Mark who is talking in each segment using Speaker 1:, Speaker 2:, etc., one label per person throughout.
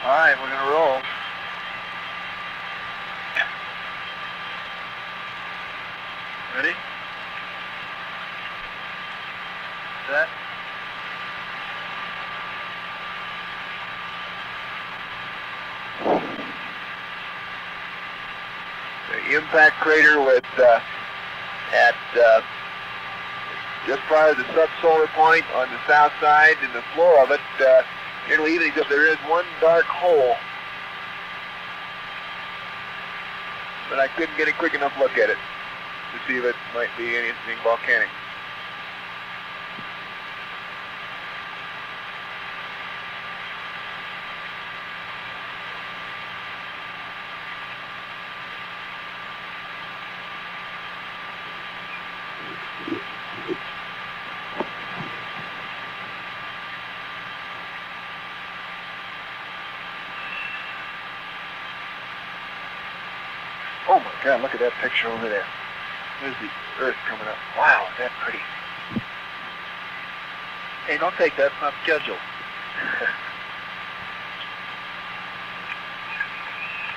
Speaker 1: All right, we're gonna roll. Ready? Set.
Speaker 2: The impact crater with at just prior to the subsolar point on the south side, and the floor of it nearly even, except there is one dark hole. But I couldn't get a quick enough look at it to see if it might be anything volcanic.
Speaker 1: Oh my God, look at that picture over there. There's the Earth coming up. Wow, is that pretty. Hey, don't take that, it's not scheduled.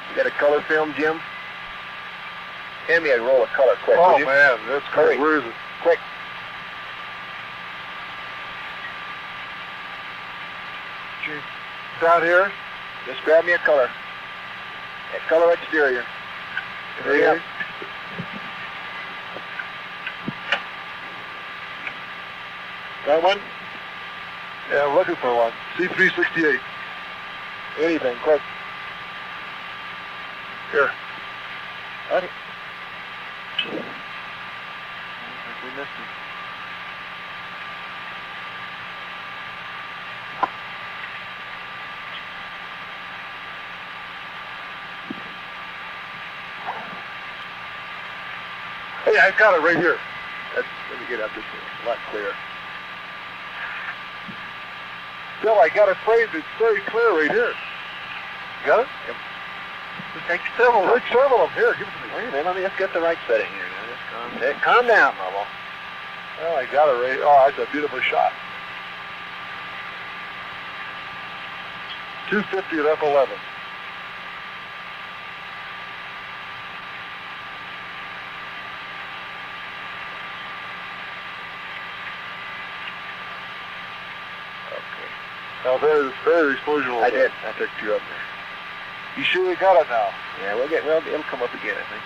Speaker 2: You got a color film, Jim? Hand me a roll of color, quick.
Speaker 1: Oh
Speaker 2: will you?
Speaker 1: man, that's
Speaker 2: Hurry.
Speaker 1: great. Where is it?
Speaker 2: Quick.
Speaker 1: Down here?
Speaker 2: Just grab me a color. A color exterior. Hurry up. Got one?
Speaker 1: Yeah, I'm looking for one. C368.
Speaker 2: Anything, quick.
Speaker 1: Here.
Speaker 2: Got it. I think we missed it.
Speaker 1: Hey, I got it right here.
Speaker 2: Let me get up this a lot clearer.
Speaker 1: Bill, I got it framed. It's very clear right here. Got it?
Speaker 2: Yep.
Speaker 1: Just take several of them. Here, give it to me.
Speaker 2: Wait a minute, let me just get the right setting here. Now, just calm down, Lovell.
Speaker 1: Well, I got it right. Oh, that's a beautiful shot. 250 at F11.
Speaker 2: Okay.
Speaker 1: Now there's exposure.
Speaker 2: I did. I took two up there.
Speaker 1: You sure you got it now?
Speaker 2: Yeah, it'll come up again, I think.